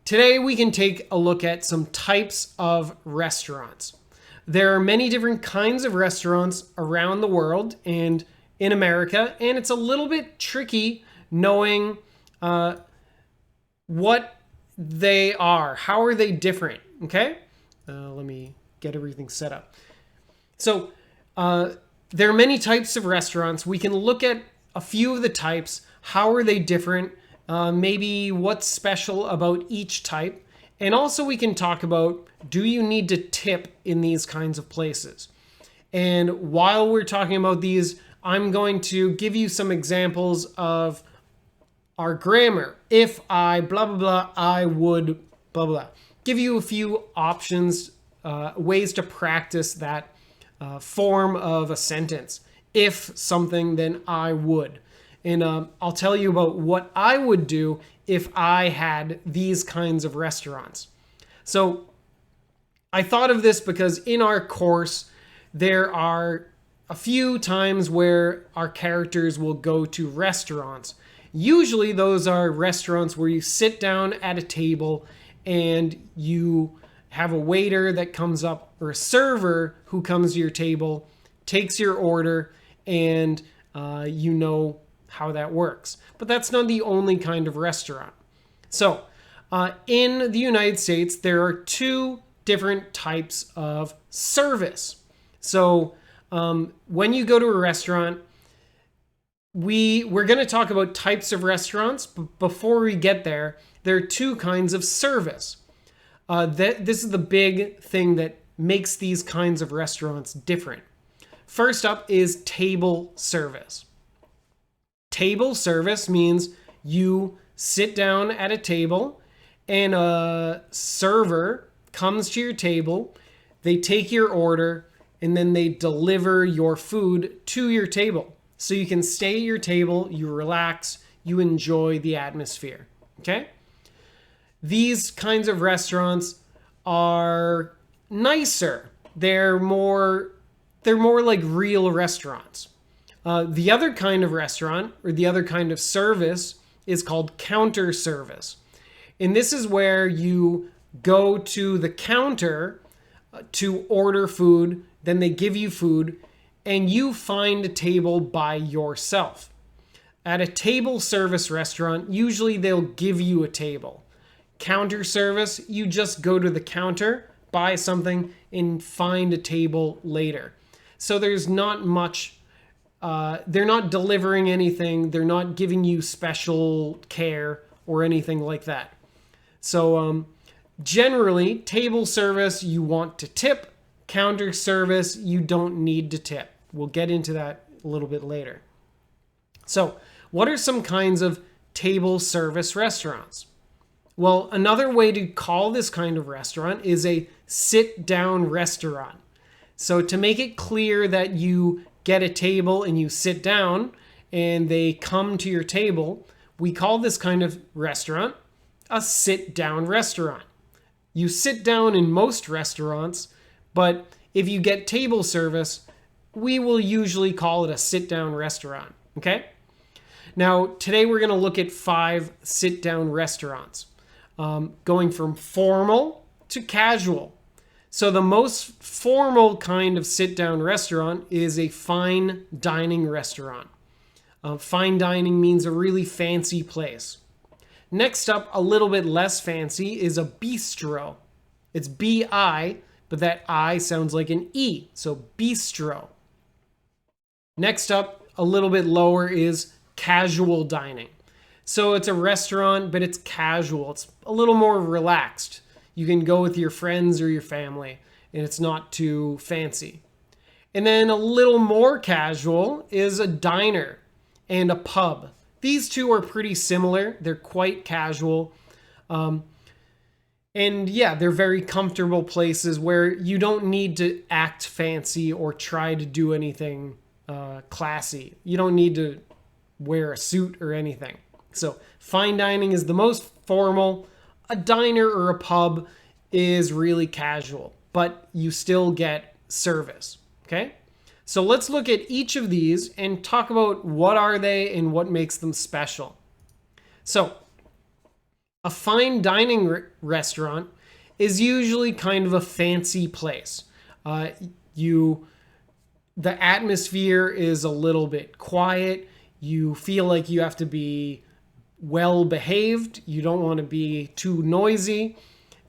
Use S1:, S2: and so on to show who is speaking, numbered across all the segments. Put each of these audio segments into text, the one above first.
S1: Today we can take a look at some types of restaurants. There are many different kinds of restaurants around the world and in America, and it's a little bit tricky knowing what they are. How are they different? Okay, let me get everything set up. So there are many types of restaurants. We can look at a few of the types. How are they different? Maybe what's special about each type. And also we can talk about, do you need to tip in these kinds of places? And while we're talking about these, I'm going to give you some examples of our grammar. If I blah, blah, blah, I would blah, blah. Give you a few options, ways to practice that form of a sentence. If something, then I would. And I'll tell you about what I would do if I had these kinds of restaurants. So I thought of this because in our course, there are a few times where our characters will go to restaurants. Usually those are restaurants where you sit down at a table and you have a waiter that comes up, or a server who comes to your table, takes your order, and you know how that works. But that's not the only kind of restaurant. So in the United States, there are two different types of service. So when you go to a restaurant, we're going to talk about types of restaurants, but before we get there, there are two kinds of service. This is the big thing that makes these kinds of restaurants different. First up is table service. Table service means you sit down at a table and a server comes to your table, they take your order, and then they deliver your food to your table. So you can stay at your table, you relax, you enjoy the atmosphere. Okay? These kinds of restaurants are nicer. They're more like real restaurants. The other kind of restaurant, or the other kind of service, is called counter service. And this is where you go to the counter to order food, then they give you food, and you find a table by yourself. At a table service restaurant, usually they'll give you a table. Counter service, you just go to the counter, buy something, and find a table later. So there's not much. They're not delivering anything. They're not giving you special care or anything like that. So generally, table service, you want to tip. Counter service, you don't need to tip. We'll get into that a little bit later. So what are some kinds of table service restaurants? Well, another way to call this kind of restaurant is a sit-down restaurant. So to make it clear that you get a table and you sit down and they come to your table, we call this kind of restaurant a sit-down restaurant. You sit down in most restaurants, but if you get table service, we will usually call it a sit-down restaurant, okay? Now, today we're going to look at 5 sit-down restaurants, going from formal to casual. So the most formal kind of sit-down restaurant is a fine dining restaurant. Fine dining means a really fancy place. Next up, a little bit less fancy, is a bistro. It's B-I, but that I sounds like an E, so bistro. Next up, a little bit lower, is casual dining. So it's a restaurant, but it's casual. It's a little more relaxed. You can go with your friends or your family, and it's not too fancy. And then a little more casual is a diner and a pub. These two are pretty similar. They're quite casual. And yeah, they're very comfortable places where you don't need to act fancy or try to do anything classy. You don't need to wear a suit or anything. So fine dining is the most formal. A diner or a pub is really casual, but you still get service, okay? So let's look at each of these and talk about what are they and what makes them special. So A fine dining restaurant is usually kind of a fancy place. The atmosphere is a little bit quiet. You feel like you have to be well behaved. You don't want to be too noisy.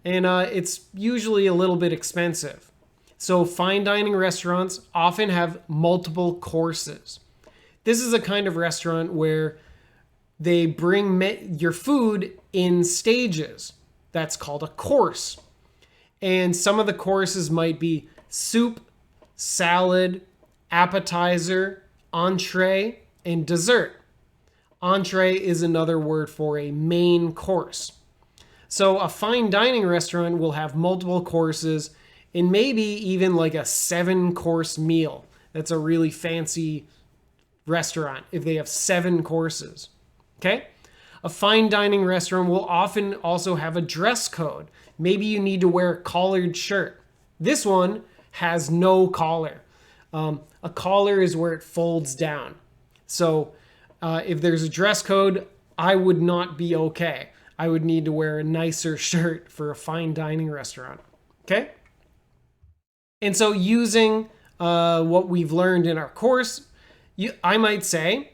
S1: And it's usually a little bit expensive. So fine dining restaurants often have multiple courses. This is a kind of restaurant where they bring your food in stages. That's called a course. And some of the courses might be soup, salad, appetizer, entree, and dessert. Entree is another word for a main course. So a fine dining restaurant will have multiple courses and maybe even like a 7-course meal. That's a really fancy restaurant if they have 7 courses. Okay? A fine dining restaurant will often also have a dress code. Maybe you need to wear a collared shirt. This one has no collar. A collar is where it folds down. So if there's a dress code, I would not be okay. I would need to wear a nicer shirt for a fine dining restaurant. Okay? And so using what we've learned in our course, I might say,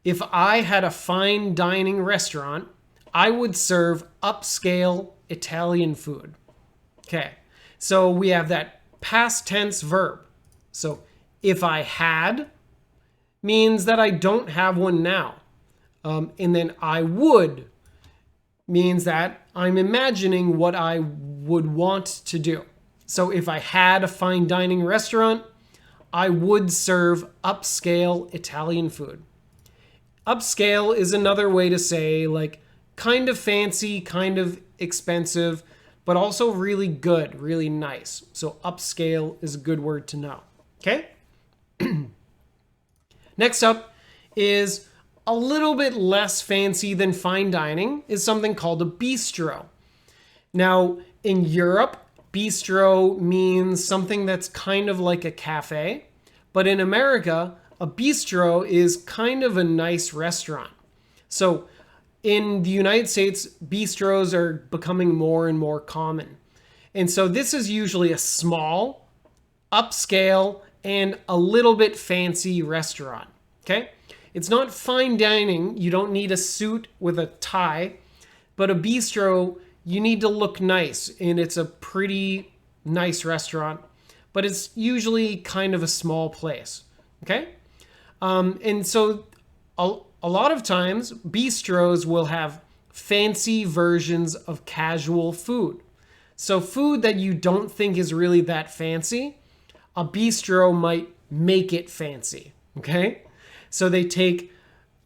S1: if I had a fine dining restaurant, I would serve upscale Italian food. Okay, so we have that past tense verb. So if I had means that I don't have one now. And then I would means that I'm imagining what I would want to do. So if I had a fine dining restaurant, I would serve upscale Italian food. Upscale is another way to say like kind of fancy, kind of expensive, but also really good, really nice. So upscale is a good word to know. Okay? Next up is a little bit less fancy than fine dining is something called a bistro. Now, in Europe, bistro means something that's kind of like a cafe, but in America, a bistro is kind of a nice restaurant. So in the United States, bistros are becoming more and more common. And so this is usually a small, upscale, and a little bit fancy restaurant. Okay? It's not fine dining. You don't need a suit with a tie. But a bistro, you need to look nice. And it's a pretty nice restaurant. But it's usually kind of a small place. Okay? And so a lot of times, bistros will have fancy versions of casual food. So food that you don't think is really that fancy, a bistro might make it fancy. Okay? So they take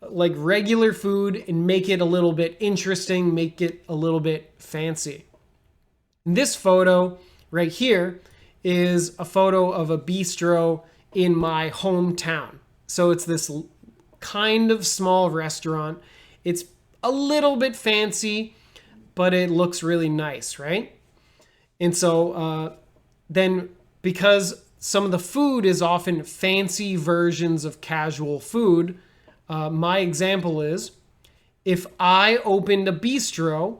S1: like regular food and make it a little bit interesting, make it a little bit fancy. This photo right here is a photo of a bistro in my hometown. So it's this kind of small restaurant. It's a little bit fancy, but it looks really nice, right? And so then because some of the food is often fancy versions of casual food, my example is, if I opened a bistro,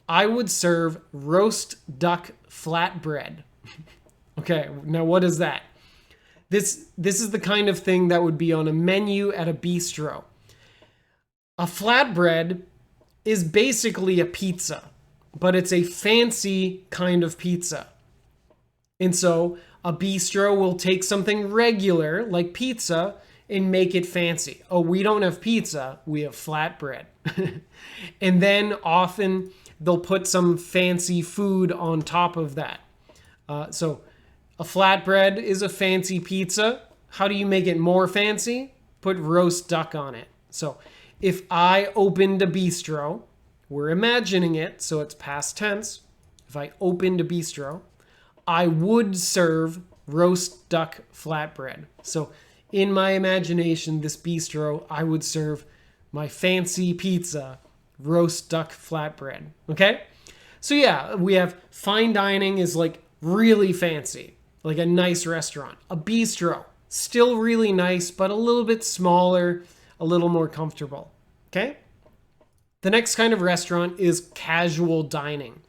S1: I would serve roast duck flatbread. Okay, now what is that? This is the kind of thing that would be on a menu at a bistro. A flatbread is basically a pizza, but it's a fancy kind of pizza. And so a bistro will take something regular like pizza and make it fancy. Oh, we don't have pizza, we have flatbread. And then often they'll put some fancy food on top of that. So a flatbread is a fancy pizza. How do you make it more fancy? Put roast duck on it. So if I opened a bistro, we're imagining it, so it's past tense. If I opened a bistro, I would serve roast duck flatbread. So in my imagination, this bistro, I would serve my fancy pizza, roast duck flatbread. Okay? So yeah, we have fine dining is like really fancy, like a nice restaurant. A bistro, still really nice, but a little bit smaller, a little more comfortable. Okay? The next kind of restaurant is casual dining.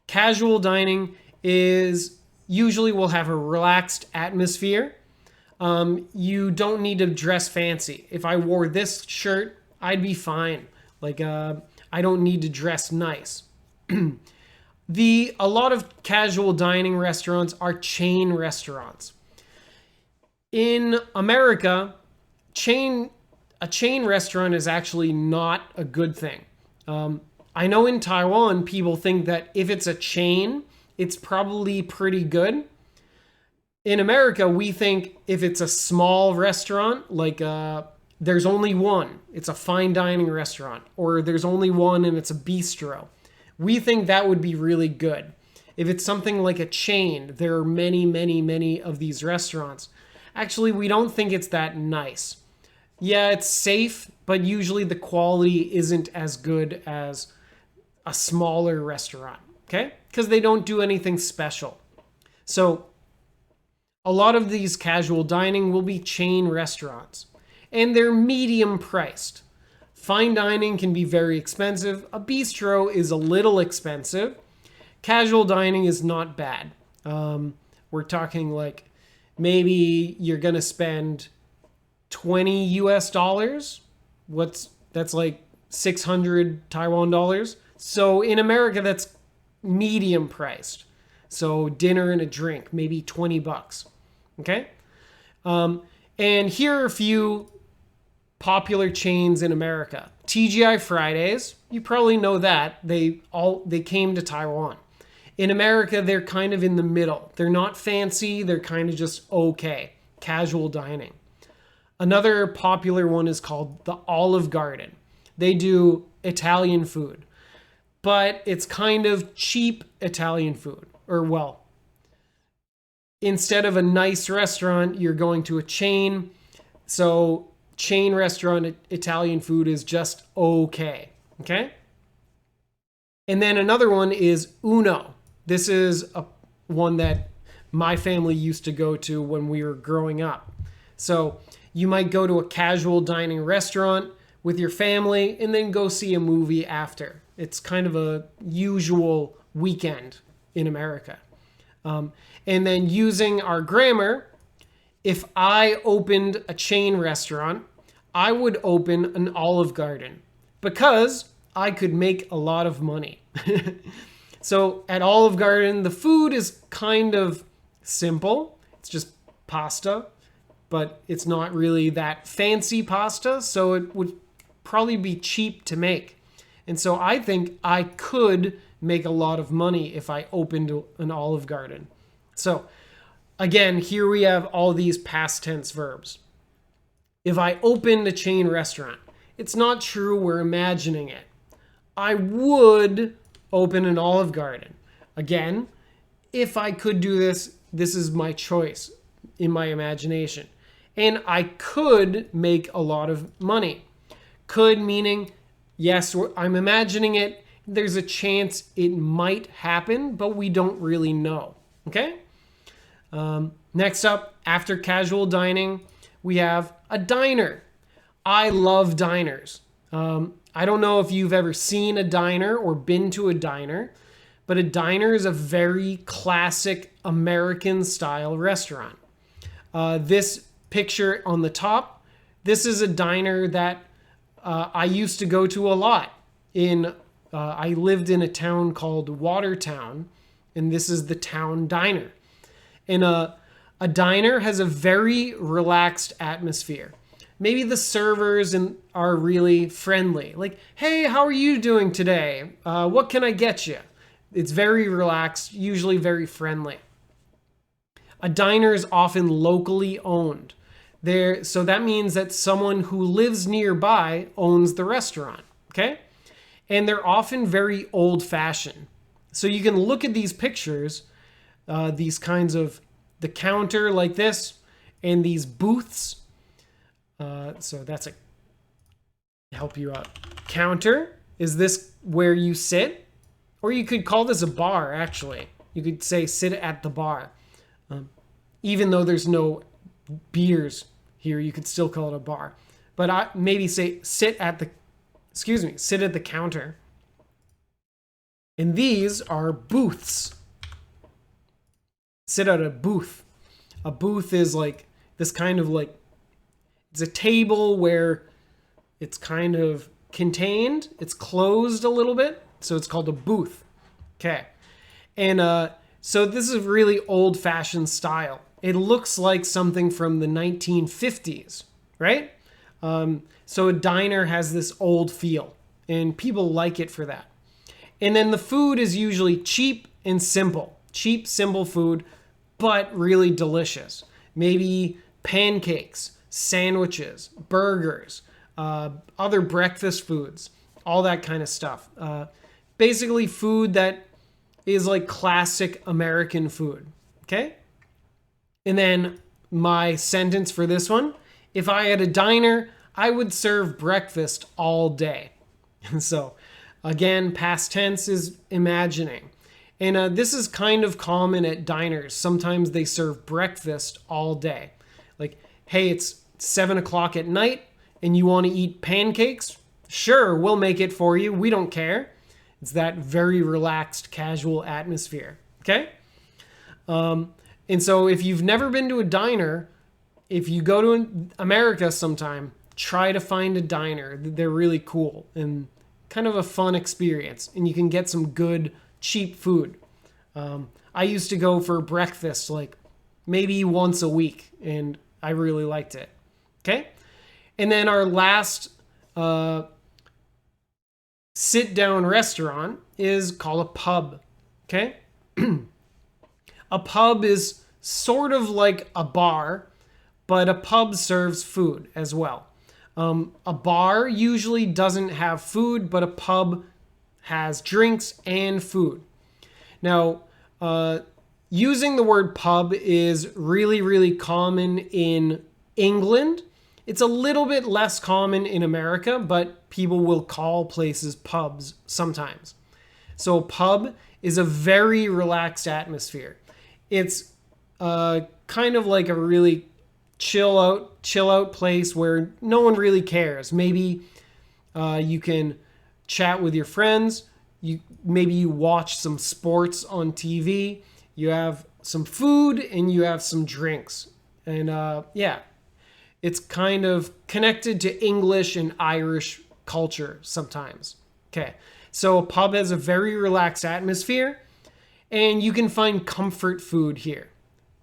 S1: Casual dining is usually will have a relaxed atmosphere. You don't need to dress fancy. If I wore this shirt, I'd be fine. Like, I don't need to dress nice. A lot of casual dining restaurants are chain restaurants. In America, a chain restaurant is actually not a good thing. I know in Taiwan, people think that if it's a chain, it's probably pretty good. In America, we think if it's a small restaurant, like there's only one, it's a fine dining restaurant, or there's only one and it's a bistro. We think that would be really good. If it's something like a chain, there are many, many, many of these restaurants. Actually, we don't think it's that nice. Yeah, it's safe, but usually the quality isn't as good as a smaller restaurant, okay? Because they don't do anything special. So a lot of these casual dining will be chain restaurants, and they're medium priced. Fine dining can be very expensive. A bistro is a little expensive. Casual dining is not bad. We're talking like maybe you're gonna spend 20 US dollars. That's like 600 Taiwan dollars. So in America, that's medium priced. So dinner and a drink, maybe 20 bucks. Okay. And here are a few popular chains in America. TGI Fridays, you probably know that. They came to Taiwan. In America, they're kind of in the middle. They're not fancy, they're kind of just okay. Casual dining. Another popular one is called the Olive Garden. They do Italian food, but it's kind of cheap Italian food. Or well, instead of a nice restaurant, you're going to a chain. So chain restaurant Italian food is just okay. Okay? And then another one is Uno. This is one that my family used to go to when we were growing up. So you might go to a casual dining restaurant with your family and then go see a movie after. It's kind of a usual weekend in America. And then using our grammar, if I opened a chain restaurant, I would open an Olive Garden because I could make a lot of money. So at Olive Garden, the food is kind of simple. It's just pasta, but it's not really that fancy pasta, so it would probably be cheap to make. And so I think I could make a lot of money if I opened an Olive Garden. So again, here we have all these past tense verbs. If I opened a chain restaurant, it's not true, we're imagining it. I would open an Olive Garden. Again, if I could do this, this is my choice in my imagination. And I could make a lot of money. Could meaning, yes, I'm imagining it. There's a chance it might happen, but we don't really know. Okay? Next up, after casual dining, we have a diner. I love diners. I don't know if you've ever seen a diner or been to a diner, but a diner is a very classic American style restaurant. This picture on the top, this is a diner that I used to go to a lot. I lived in a town called Watertown, and this is the town diner. And a diner has a very relaxed atmosphere. Maybe the servers are really friendly. Like, hey, how are you doing today? What can I get you? It's very relaxed, usually very friendly. A diner is often locally owned. So that means that someone who lives nearby owns the restaurant, okay? And they're often very old-fashioned. So you can look at these pictures, these kinds of the counter like this, and these booths. So that's help you out. Counter, is this where you sit? Or you could call this a bar, actually. You could say sit at the bar. Even though there's no beers here, you could still call it a bar. But I maybe say sit at sit at the counter. And these are booths. Sit at a booth. A booth is like this kind of like, it's a table where it's kind of contained. It's closed a little bit. So it's called a booth. Okay. And so this is really old-fashioned style. It looks like something from the 1950s, right? So a diner has this old feel, and people like it for that. And then the food is usually cheap and simple. Cheap, simple food, but really delicious. Maybe pancakes, sandwiches, burgers, other breakfast foods, all that kind of stuff. Basically food that is like classic American food, okay? And then my sentence for this one, if I had a diner, I would serve breakfast all day. So again, past tense is imagining. And this is kind of common at diners. Sometimes they serve breakfast all day. Like, hey, it's 7 o'clock at night and you want to eat pancakes? Sure, we'll make it for you. We don't care. It's that very relaxed, casual atmosphere. Okay? And so if you've never been to a diner, if you go to America sometime, try to find a diner. They're really cool and kind of a fun experience. And you can get some good, cheap food. I used to go for breakfast like maybe once a week, and I really liked it. Okay? And then our last sit-down restaurant is called a pub. Okay? A pub is sort of like a bar, but a pub serves food as well. A bar usually doesn't have food, but a pub has drinks and food. Now, using the word pub is really, really common in England. It's a little bit less common in America, but people will call places pubs sometimes. So a pub is a very relaxed atmosphere. It's kind of like a really chill out place where no one really cares. Maybe you can chat with your friends. Maybe you watch some sports on TV. You have some food and you have some drinks. And yeah, it's kind of connected to English and Irish culture sometimes. Okay, so a pub has a very relaxed atmosphere. And you can find comfort food here.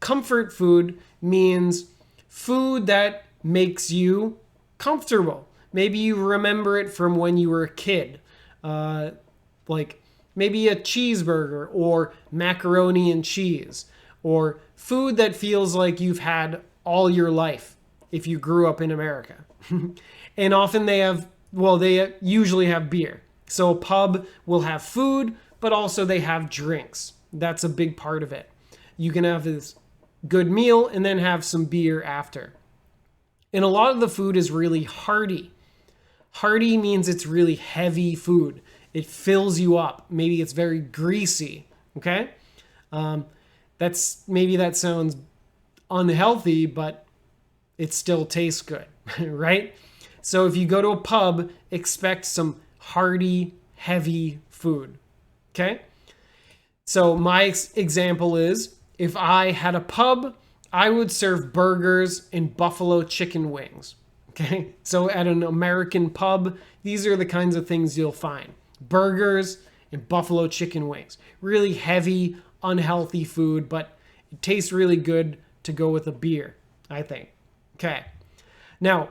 S1: Comfort food means food that makes you comfortable. Maybe you remember it from when you were a kid. Like maybe a cheeseburger or macaroni and cheese. Or food that feels like you've had all your life if you grew up in America. And often they usually have beer. So a pub will have food, but also they have drinks. That's a big part of it. You can have this good meal and then have some beer after. And a lot of the food is really hearty. Hearty means it's really heavy food. It fills you up. Maybe it's very greasy. Okay? Maybe that sounds unhealthy, but it still tastes good, right? So if you go to a pub, expect some hearty, heavy food. Okay? So my example is, if I had a pub, I would serve burgers and buffalo chicken wings. Okay? So at an American pub, these are the kinds of things you'll find. Burgers and buffalo chicken wings. Really heavy, unhealthy food, but it tastes really good to go with a beer, I think. Okay. Now,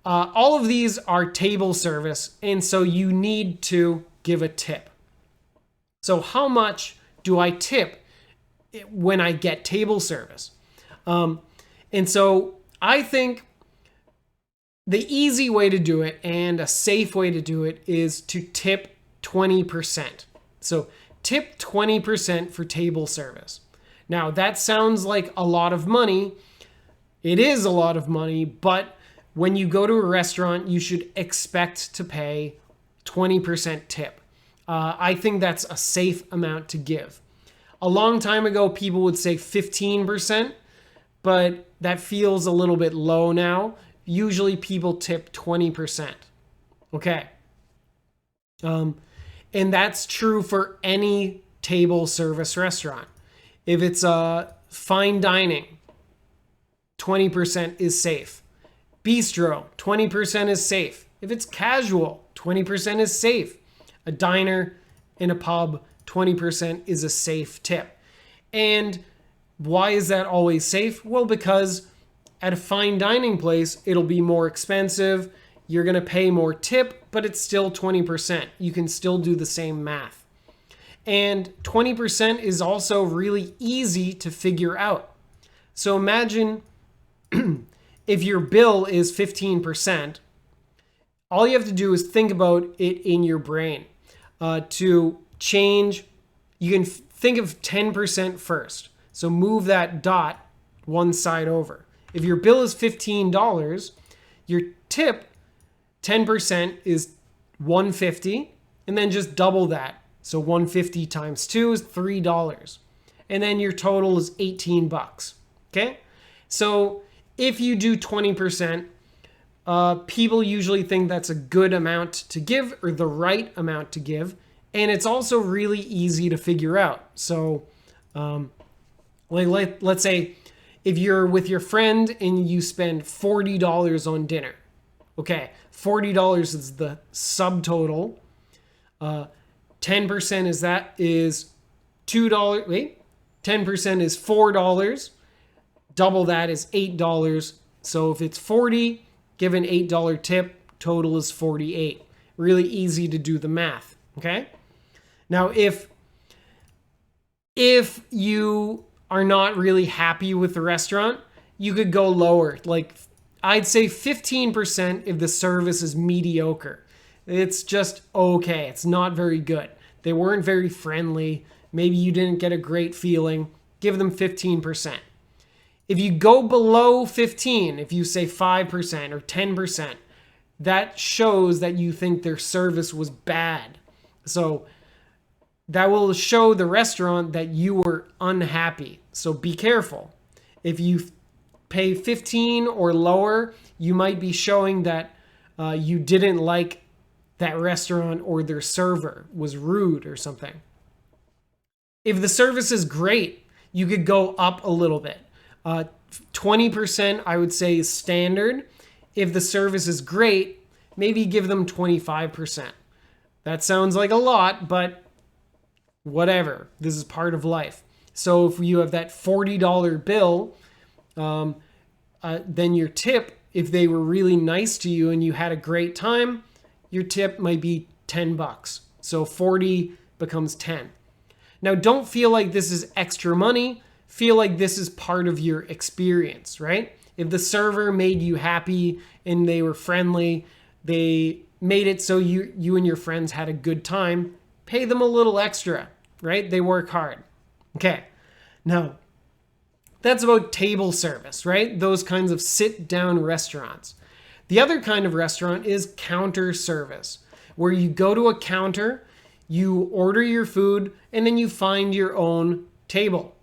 S1: all of these are table service, and so you need to give a tip. So how much do I tip when I get table service? And so I think the easy way to do it and a safe way to do it is to tip 20%. So tip 20% for table service. Now that sounds like a lot of money. It is a lot of money, but when you go to a restaurant, you should expect to pay 20% tip. I think that's a safe amount to give. A long time ago, people would say 15%, but that feels a little bit low now. Usually people tip 20%. Okay. And that's true for any table service restaurant. If it's fine dining, 20% is safe. Bistro, 20% is safe. If it's casual, 20% is safe. A diner in a pub, 20% is a safe tip. And why is that always safe? Well, because at a fine dining place, it'll be more expensive. You're going to pay more tip, but it's still 20%. You can still do the same math. And 20% is also really easy to figure out. So imagine if your bill is 15%, all you have to do is think about it in your brain. To change, you can think of 10% first. So move that dot one side over. If your bill is $15, your tip, 10% is $150, and then just double that. So 150 times 2 is $3. And then your total is $18. Okay? So if you do 20%, people usually think that's a good amount to give or the right amount to give. And it's also really easy to figure out. So let's say if you're with your friend and you spend $40 on dinner. Okay, $40 is the subtotal. 10% is $2. Wait, 10% is $4. Double that is $8. So if it's 40, give an $8 tip, total is 48. Really easy to do the math, okay? Now, if you are not really happy with the restaurant, you could go lower. Like, I'd say 15% if the service is mediocre. It's just okay. It's not very good. They weren't very friendly. Maybe you didn't get a great feeling. Give them 15%. If you go below 15, if you say 5% or 10%, that shows that you think their service was bad. So that will show the restaurant that you were unhappy. So be careful. If you pay 15 or lower, you might be showing that you didn't like that restaurant or their server was rude or something. If the service is great, you could go up a little bit. 20% I would say is standard. If the service is great, maybe give them 25%. That sounds like a lot, but whatever. This is part of life. So if you have that $40 bill, then your tip, if they were really nice to you and you had a great time, your tip might be $10. So 40 becomes 10. Now, don't feel like this is extra money. Feel like this is part of your experience, right? If the server made you happy and they were friendly, they made it so you and your friends had a good time, pay them a little extra, right? They work hard. Okay, now that's about table service, right? Those kinds of sit-down restaurants. The other kind of restaurant is counter service, where you go to a counter, you order your food, and then you find your own table.